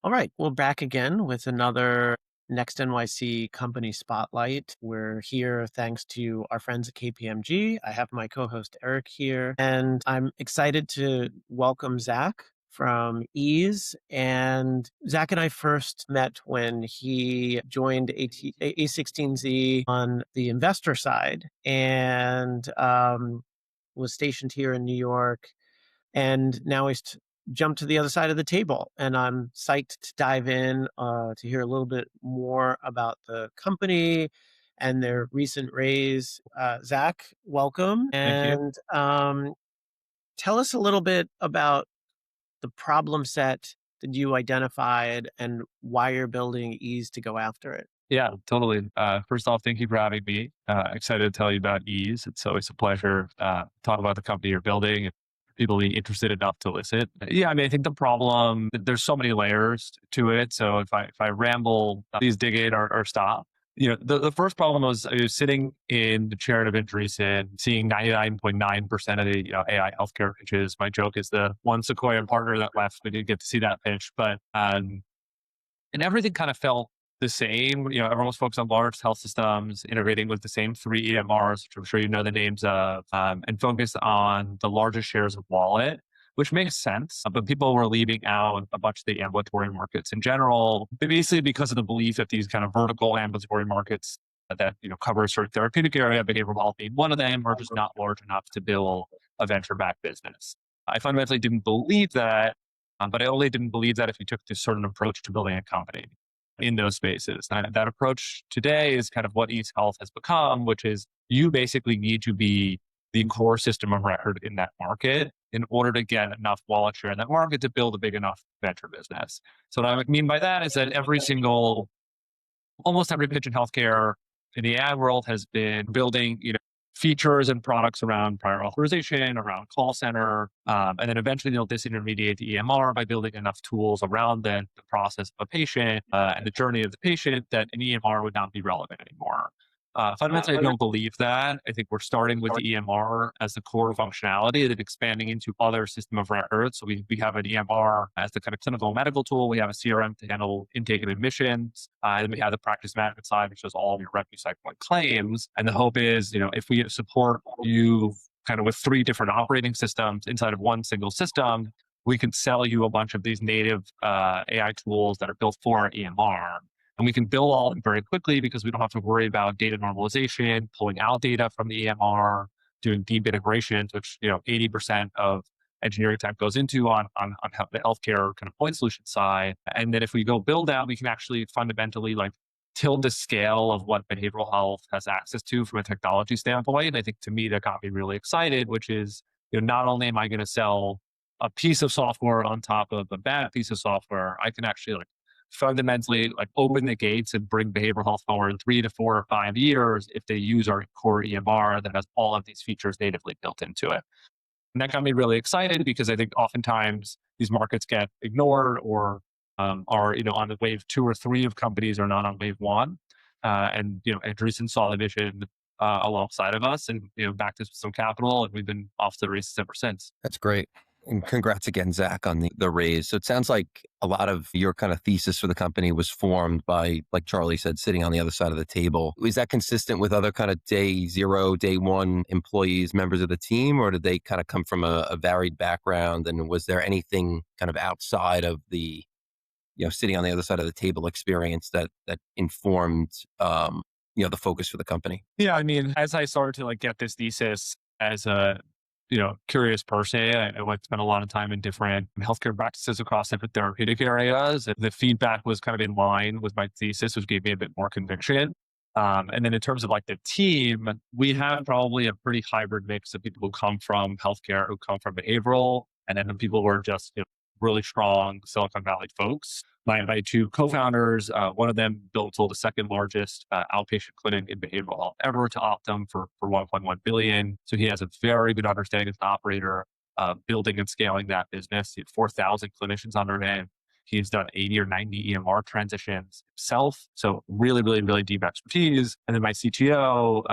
All right, we're back again with another Next NYC company spotlight. We're here thanks to our friends at KPMG. I have my co-host Eric here, and I'm excited to welcome Zach from Ease. And Zach and I first met when he joined A16Z on the investor side and was stationed here in New York, and now he's jumped to the other side of the table. And I'm psyched to dive in to hear a little bit more about the company and their recent raise. Zach, welcome. Thank you. And tell us a little bit about the problem set that you identified and why you're building Ease to go after it. Yeah, totally. First off, thank you for having me. Excited to tell you about Ease. It's always a pleasure to talk about the company you're building and people be interested enough to listen. Yeah, I mean, I think the problem, there's so many layers to it. So if I ramble, please dig in or stop. The first problem was I was sitting in the chair of Andreessen, seeing 99.9% of the AI healthcare pitches. My joke is the one Sequoia partner that left, we didn't get to see that pitch, but and everything kind of felt the same. Everyone was focused on large health systems, integrating with the same three EMRs, which I'm sure you know the names of, and focused on the largest shares of wallet, which makes sense. But people were leaving out a bunch of the ambulatory markets in general, basically because of the belief that these kind of vertical ambulatory markets that cover a certain therapeutic area, behavioral health being one of them, are just not large enough to build a venture-backed business. I fundamentally didn't believe that, but I only didn't believe that if you took this certain approach to building a company in those spaces. And that approach today is kind of what East Health has become, which is you basically need to be the core system of record in that market in order to get enough wallet share in that market to build a big enough venture business. So what I mean by that is that almost every pitch in healthcare in the ad world has been building, features and products around prior authorization, around call center, and then eventually they'll disintermediate the EMR by building enough tools around the process of a patient and the journey of the patient that an EMR would not be relevant anymore. Fundamentally, I don't believe that. I think we're starting with the EMR as the core functionality and then expanding into other system of records. So we have an EMR as the kind of clinical medical tool. We have a CRM to handle intake and admissions. And then we have the practice management side, which does all of your revenue cycle and claims. And the hope is, if we support you kind of with three different operating systems inside of one single system, we can sell you a bunch of these native AI tools that are built for our EMR. And we can build all of them very quickly because we don't have to worry about data normalization, pulling out data from the EMR, doing deep integrations, which 80% of engineering time goes into on the healthcare kind of point solution side. And then if we go build out, we can actually fundamentally tilt the scale of what behavioral health has access to from a technology standpoint. And I think to me that got me really excited, which is not only am I going to sell a piece of software on top of a bad piece of software, I can actually fundamentally open the gates and bring behavioral health forward in 3 to 4 or 5 years if they use our core EMR that has all of these features natively built into it. And that got me really excited because I think oftentimes these markets get ignored or are on the wave 2 or 3 of companies are not on wave 1. And Andreessen saw the vision alongside of us and backed us with some capital, and we've been off to the races ever since. That's great. And congrats again, Zach, on the raise. So it sounds like a lot of your kind of thesis for the company was formed by, like Charlie said, sitting on the other side of the table. Is that consistent with other kind of day zero, day one employees, members of the team, or did they kind of come from a varied background? And was there anything kind of outside of the, sitting on the other side of the table experience that informed, the focus for the company? Yeah, I mean, as I started to get this thesis as a curious person, I spent a lot of time in different healthcare practices across different therapeutic areas. And the feedback was kind of in line with my thesis, which gave me a bit more conviction. And then in terms of the team, we have probably a pretty hybrid mix of people who come from healthcare, who come from behavioral, and then people who are just really strong Silicon Valley folks. My two co-founders, one of them built the second largest outpatient clinic in behavioral health ever to Optum for 1.1 billion. So he has a very good understanding as an operator, building and scaling that business. He had 4,000 clinicians under him. He's done 80 or 90 EMR transitions himself. So really, really, really deep expertise. And then my CTO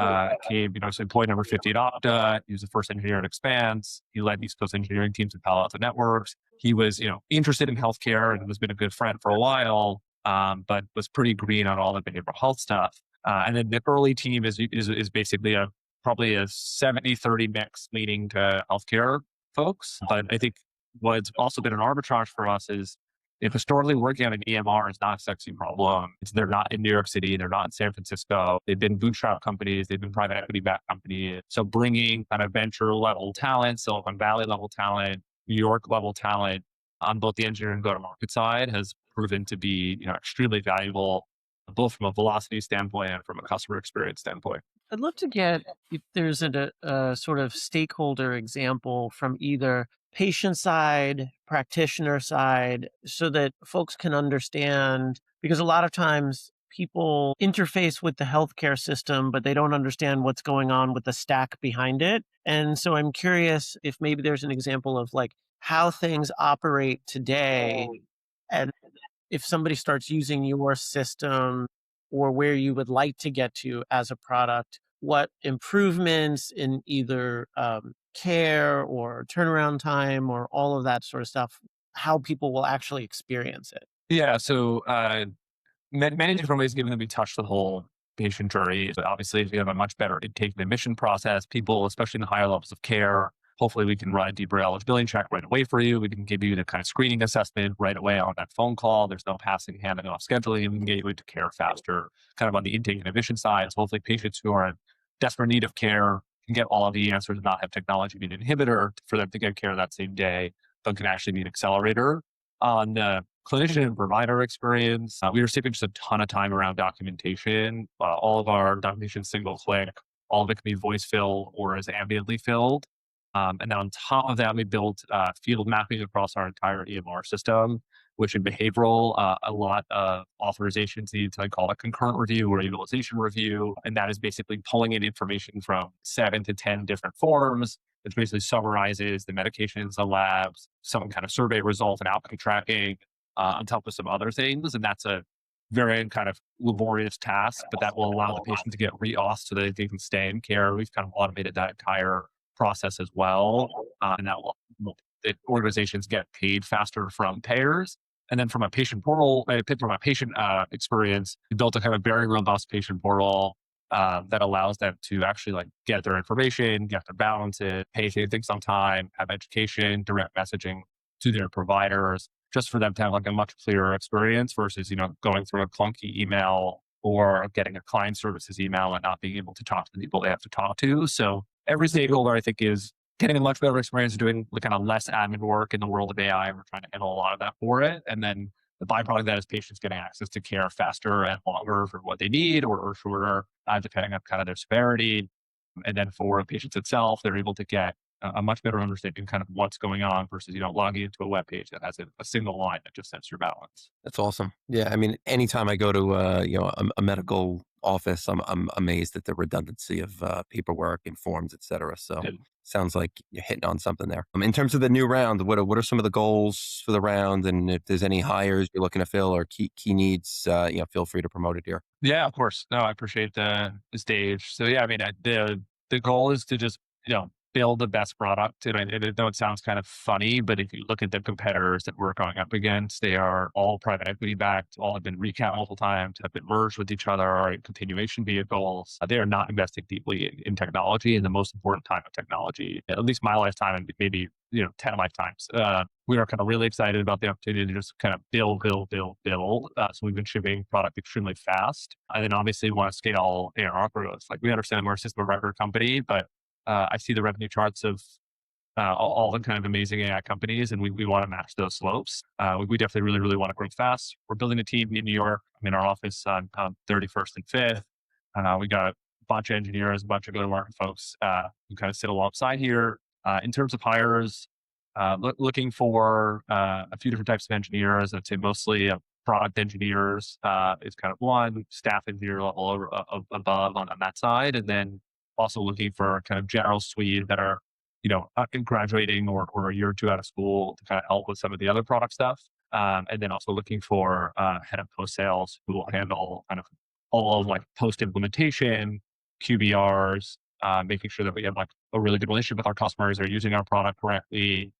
came, so employee number 50 at Okta. He was the first engineer at Expanse. He led East Coast engineering teams at Palo Alto Networks. He was, interested in healthcare and has been a good friend for a while, but was pretty green on all the behavioral health stuff. And then the early team is basically probably a 70-30 mix leaning to healthcare folks. But I think what's also been an arbitrage for us is historically working on an EMR is not a sexy problem. They're not in New York City. They're not in San Francisco. They've been bootstrap companies. They've been private equity backed companies. So bringing kind of venture level talent, Silicon Valley level talent, New York level talent on both the engineering and go-to-market side has proven to be extremely valuable, both from a velocity standpoint and from a customer experience standpoint. I'd love to get if there's a sort of stakeholder example from either patient side, practitioner side, so that folks can understand, because a lot of times people interface with the healthcare system, but they don't understand what's going on with the stack behind it. And so I'm curious if maybe there's an example of like how things operate today, and if somebody starts using your system or where you would like to get to as a product, what improvements in either care or turnaround time or all of that sort of stuff, how people will actually experience it. Yeah. So many different ways, given that we touch the whole patient journey. But obviously, if you have a much better intake and admission process, people, especially in the higher levels of care, hopefully we can run a deeper eligibility check right away for you. We can give you the kind of screening assessment right away on that phone call. There's no passing handing off scheduling. We can get you into care faster, kind of on the intake and admission side. So hopefully patients who are in desperate need of care can get all of the answers and not have technology be an inhibitor for them to get care that same day, but can actually be an accelerator. On the clinician and provider experience, we are saving just a ton of time around documentation. All of our documentation is single click. All of it can be voice filled or is ambiently filled. And then on top of that, we built field mapping across our entire EMR system, which in behavioral, a lot of authorizations need to call a concurrent review or utilization review. And that is basically pulling in information from 7 to 10 different forms, which basically summarizes the medications, the labs, some kind of survey results and outcome tracking, on top of some other things. And that's a very kind of laborious task, but that will allow the patient to get re-auth so that they can stay in care. We've kind of automated that entire process as well. And that will, the organizations get paid faster from payers. And then from a patient portal, from a patient experience, we built a kind of very robust patient portal that allows them to actually get their information, get their balances, pay things on time, have education, direct messaging to their providers, just for them to have a much clearer experience versus, going through a clunky email or getting a client services email and not being able to talk to the people they have to talk to. So every stakeholder, I think, is getting a much better experience doing the kind of less admin work in the world of AI. We're trying to handle a lot of that for it. And then the byproduct of that is patients getting access to care faster and longer for what they need or shorter, depending on kind of their severity. And then for patients itself, they're able to get a much better understanding kind of what's going on versus, logging into a web page that has a single line that just sets your balance. That's awesome. Yeah. I mean, anytime I go to, a medical office, I'm amazed at the redundancy of paperwork and forms, et cetera. So sounds like you're hitting on something there. In terms of the new round, what are some of the goals for the round? And if there's any hires you're looking to fill or key needs, feel free to promote it here. Yeah, of course. No, I appreciate the stage. So yeah, I mean, the goal is to just, build the best product. And I know it sounds kind of funny, but if you look at the competitors that we're going up against, they are all private equity backed, all have been recapped multiple times, have been merged with each other, are in continuation vehicles. They are not investing deeply in technology in the most important time of technology, at least my lifetime and maybe 10 lifetimes. We are kind of really excited about the opportunity to just kind of build. So we've been shipping product extremely fast. And then obviously we want to scale ARR growth. We understand we're a system of record company, but I see the revenue charts of all the kind of amazing AI companies, and we want to match those slopes. We definitely really, really want to grow fast. We're building a team in New York. I'm in our office on 31st and 5th. We got a bunch of engineers, a bunch of go-to-market folks who kind of sit alongside here. In terms of hires, looking for a few different types of engineers. I'd say mostly product engineers is kind of one, staff engineer level above on that side, and then also looking for kind of general suite that are, graduating or a year or two out of school to kind of help with some of the other product stuff. And then also looking for head of post sales who will handle kind of all of like post implementation, QBRs, making sure that we have like a really good relationship with our customers. They're using our product correctly.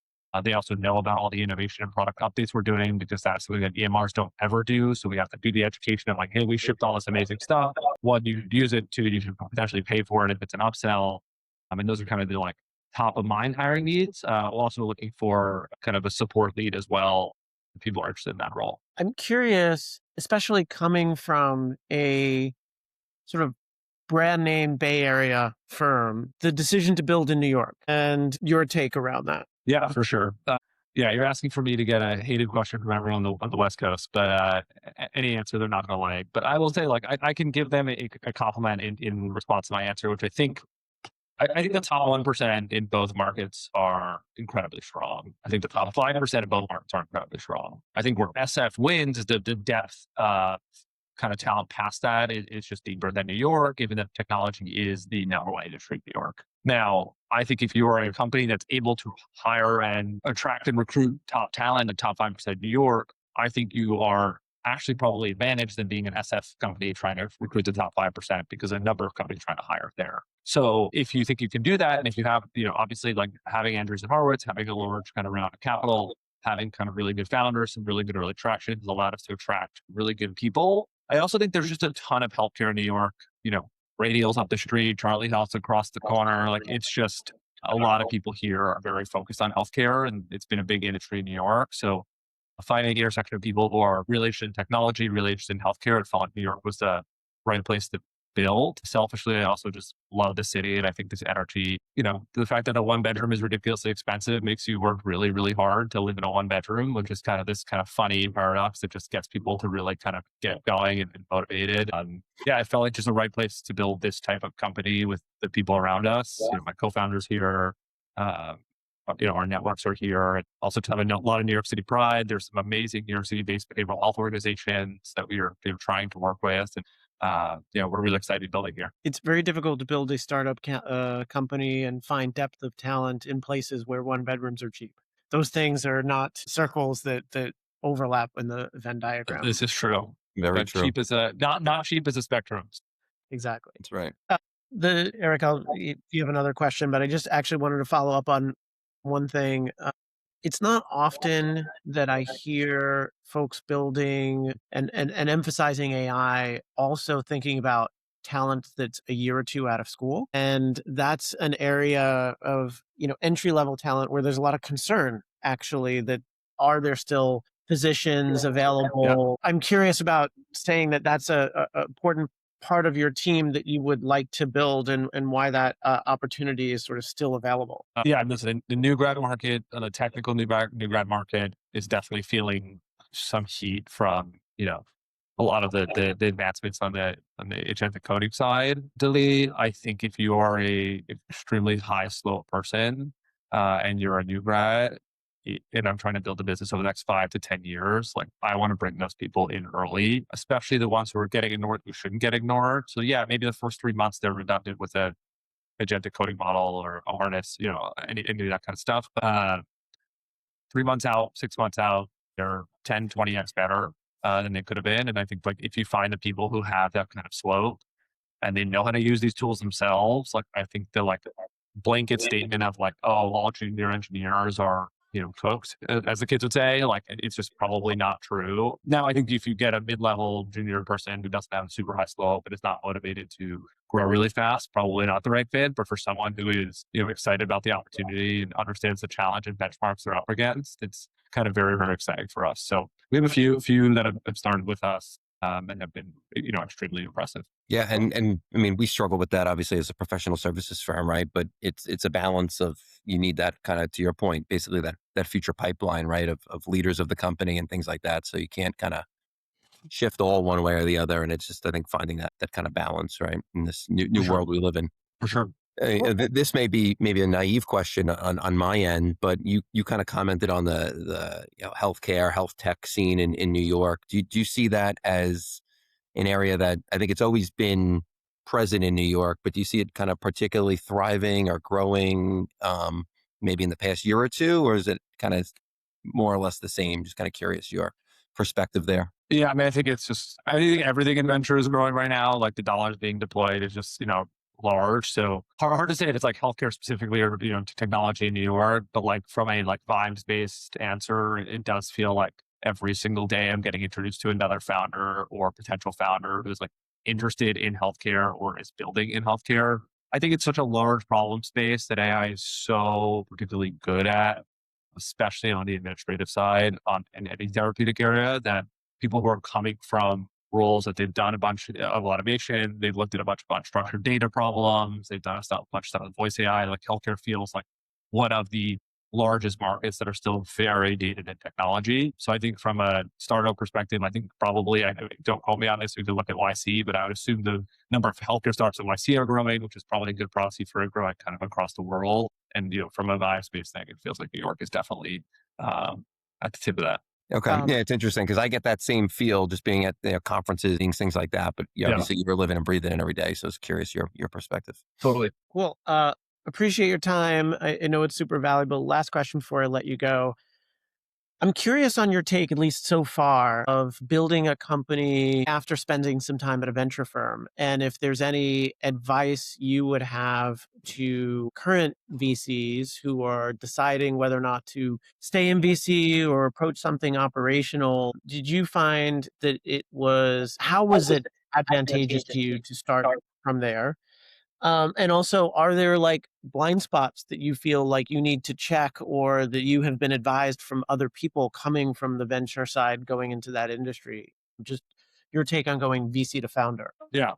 They also know about all the innovation and product updates we're doing because that's something that EMRs don't ever do. So we have to do the education of like, hey, we shipped all this amazing stuff. One, you should use it. Two, you should potentially pay for it if it's an upsell. I mean, those are kind of the like top of mind hiring needs. We're also looking for kind of a support lead as well. If people are interested in that role. I'm curious, especially coming from a sort of brand name Bay Area firm, the decision to build in New York and your take around that. Yeah, for sure. Yeah, you're asking for me to get a hated question from everyone on the West Coast, but any answer they're not going to like. But I will say, like, I can give them a compliment in response to my answer, which I think the top 1% in both markets are incredibly strong. I think the top 5% in both markets are incredibly strong. I think where SF wins is the depth kind of talent past that is just deeper than New York, given that technology is the number one industry in New York. Now, I think if you are a company that's able to hire and attract and recruit top talent, the top 5% in New York, I think you are actually probably advantaged than being an SF company trying to recruit the top 5% because a number of companies trying to hire there. So if you think you can do that, and if you have, obviously like having Andreessen Horowitz, having a large kind of round of capital, having kind of really good founders, some really good early traction has allowed us to attract really good people. I also think there's just a ton of healthcare in New York, Radial's up the street, Charlie Health's across the corner. Like it's just a lot of people here are very focused on healthcare and it's been a big industry in New York. So finding an intersection of people who are really interested in technology, really interested in healthcare, and felt like New York was the right place to build. Selfishly, I also just love the city. And I think this energy, the fact that a 1-bedroom is ridiculously expensive makes you work really, really hard to live in a 1-bedroom, which is kind of this kind of funny paradox that just gets people to really kind of get going and motivated. Yeah, it felt like just the right place to build this type of company with the people around us. My co-founders here, our networks are here. And also to have a lot of New York City pride. There's some amazing New York City-based behavioral health organizations that we're trying to work with. And we're really excited building here. It's very difficult to build a startup company and find depth of talent in places where 1-bedrooms are cheap. Those things are not circles that overlap in the Venn diagram. This is true. Very true. Cheap as not cheap as a spectrum. Exactly. That's right. Eric, if you have another question, but I just actually wanted to follow up on one thing. It's not often that I hear folks building and emphasizing AI, also thinking about talent that's a year or two out of school. And that's an area of, entry-level talent where there's a lot of concern, actually, that are there still positions available? Yeah. I'm curious about saying that that's a important part of your team that you would like to build and why that opportunity is sort of still available. Yeah, listen, the new grad market, the technical new grad market is definitely feeling some heat from, a lot of the advancements on the agentic coding side. I think if you are a extremely high slope person and you're a new grad, and I'm trying to build a business over the next 5 to 10 years, like I want to bring those people in early, especially the ones who are getting ignored, who shouldn't get ignored. So yeah, maybe the first 3 months they're redundant with a agentic coding model or a harness, any of that kind of stuff. 3 months out, 6 months out, they're 10, 20x better than they could have been. And I think like if you find the people who have that kind of slope and they know how to use these tools themselves, like I think the like blanket statement of like, oh, all junior engineers are cooked, as the kids would say, like it's just probably not true. Now, I think if you get a mid-level junior person who doesn't have a super high slope but is not motivated to grow really fast, probably not the right fit. But for someone who is, excited about the opportunity and understands the challenge and benchmarks they're up against, it's kind of very, very exciting for us. So we have a few that have started with us and have been, extremely impressive. Yeah. And I mean, we struggle with that obviously as a professional services firm, right? But it's a balance of, you need that kind of, to your point, basically that future pipeline, right? Of leaders of the company and things like that. So you can't kind of shift all one way or the other. And it's just, I think, finding that kind of balance, right? In this new world we live in. For sure. This may be maybe a naive question on my end, but you kind of commented on the healthcare, health tech scene in New York. Do you see that as an area that I think it's always been present in New York, but do you see it kind of particularly thriving or growing maybe in the past year or two, or is it kind of more or less the same? Just kind of curious your perspective there. Yeah, I mean, I think everything in venture is growing right now. Like the dollars being deployed is just, large. So hard to say if it's like healthcare specifically or, to technology in New York, but like from a like vibes based answer, it does feel like every single day I'm getting introduced to another founder or potential founder who's like interested in healthcare or is building in healthcare. I think it's such a large problem space that AI is so particularly good at, especially on the administrative side in any therapeutic area, that people who are coming from roles that they've done a bunch of automation, they've looked at a bunch of unstructured data problems, they've done a bunch of stuff with voice AI, like healthcare feels like one of the largest markets that are still very dated in technology. So I think from a startup perspective, I think probably, don't quote me on this, we can look at YC, but I would assume the number of healthcare startups at YC are growing, which is probably a good proxy for it growing kind of across the world. And, from a vibe space thing, it feels like New York is definitely at the tip of that. Okay. Yeah, it's interesting because I get that same feel just being at conferences, things like that. But Yeah. obviously you were living and breathing it every day. So I was curious your perspective. Totally. Cool. Appreciate your time. I know it's super valuable. Last question before I let you go. I'm curious on your take, at least so far, of building a company after spending some time at a venture firm. And if there's any advice you would have to current VCs who are deciding whether or not to stay in VC or approach something operational, did you find that how was it advantageous to you to start from there? And also, are there like blind spots that you feel like you need to check or that you have been advised from other people coming from the venture side going into that industry? Just your take on going VC to founder. Yeah.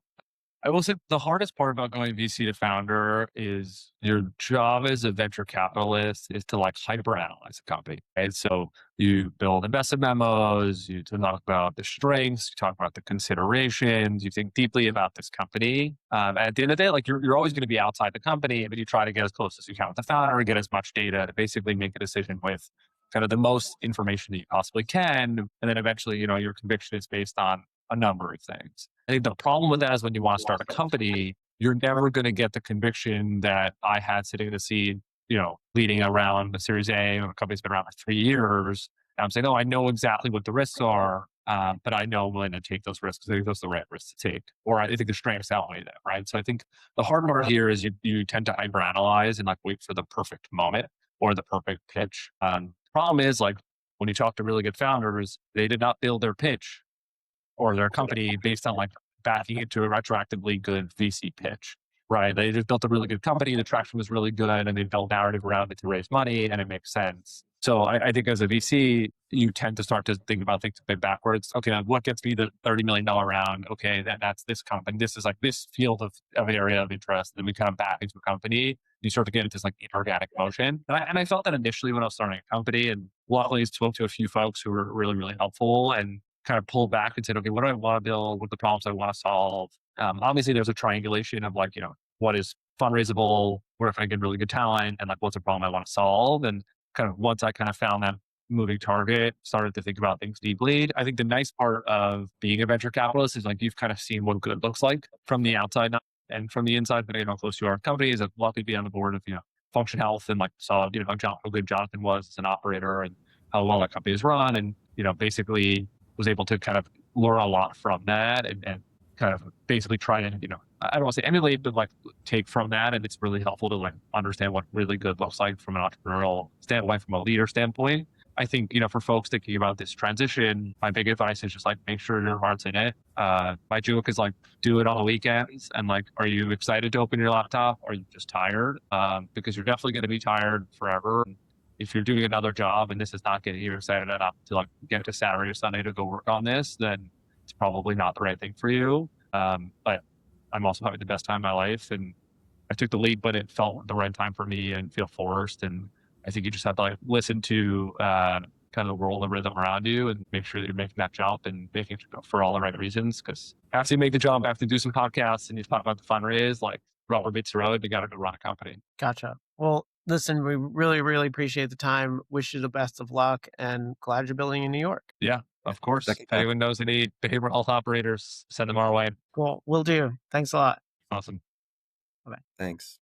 I will say the hardest part about going VC to founder is your job as a venture capitalist is to like hyperanalyze a company. And so you build investment memos, you talk about the strengths, you talk about the considerations, you think deeply about this company. At the end of the day, like you're always going to be outside the company, but you try to get as close as you can with the founder and get as much data to basically make a decision with kind of the most information that you possibly can. And then eventually, your conviction is based on a number of things. I think the problem with that is when you want to start a company, you're never going to get the conviction that I had sitting in the seat, leading around the Series A, when the company's been around for 3 years. And I'm saying, no, I know exactly what the risks are, but I know I'm willing to take those risks. I think those are the right risks to take. Or I think the strengths outweigh that, right? So I think the hard part here is you tend to hyperanalyze and like wait for the perfect moment or the perfect pitch. The problem is like when you talk to really good founders, they did not build their pitch or their company based on like backing into a retroactively good VC pitch, right? They just built a really good company, the traction was really good, and they built narrative around it to raise money, and it makes sense. So I think as a VC, you tend to start to think about things a bit backwards. Okay, now what gets me the $30 million round? Okay, that's this company. This is like this field of area of interest. Then we kind of back into a company. You start to get into this like inorganic motion. And I felt that initially when I was starting a company, and luckily spoke to a few folks who were really, really helpful and kind of pulled back and said, okay, what do I want to build? What are the problems I want to solve? Obviously, there's a triangulation of like, what is fundraisable? Where if I get really good talent? And like, what's a problem I want to solve? And kind of once I kind of found that moving target, started to think about things deeply. I think the nice part of being a venture capitalist is like, you've kind of seen what good looks like from the outside and from the inside, but close to our companies. I'd love to be on the board of, Function Health and like saw, how good Jonathan was as an operator and how well that company is run. And, basically was able to kind of learn a lot from that and kind of basically try and, I don't want to say emulate, but like take from that. And it's really helpful to like understand what really good looks like from an entrepreneurial standpoint, from a leader standpoint. I think, for folks thinking about this transition, my big advice is just like, make sure your heart's in it. My joke is like, do it on the weekends. And like, are you excited to open your laptop? Or are you just tired? Because you're definitely going to be tired forever. If you're doing another job and this is not getting you excited enough to like get to Saturday or Sunday to go work on this, then it's probably not the right thing for you. But I'm also having the best time of my life, and I took the leap, but it felt the right time for me and feel forced. And I think you just have to like listen to kind of the world and rhythm around you and make sure that you're making that jump and making it for all the right reasons. Because after you make the jump, after you do some podcasts and you talk about the fundraise, like rubber meets the road, you got to go run a company. Gotcha. Well, listen, we really, really appreciate the time. Wish you the best of luck and glad you're building in New York. Yeah, of course. If anyone knows any behavioral health operators, send them our way. Cool. Will do. Thanks a lot. Awesome. Bye-bye. Thanks.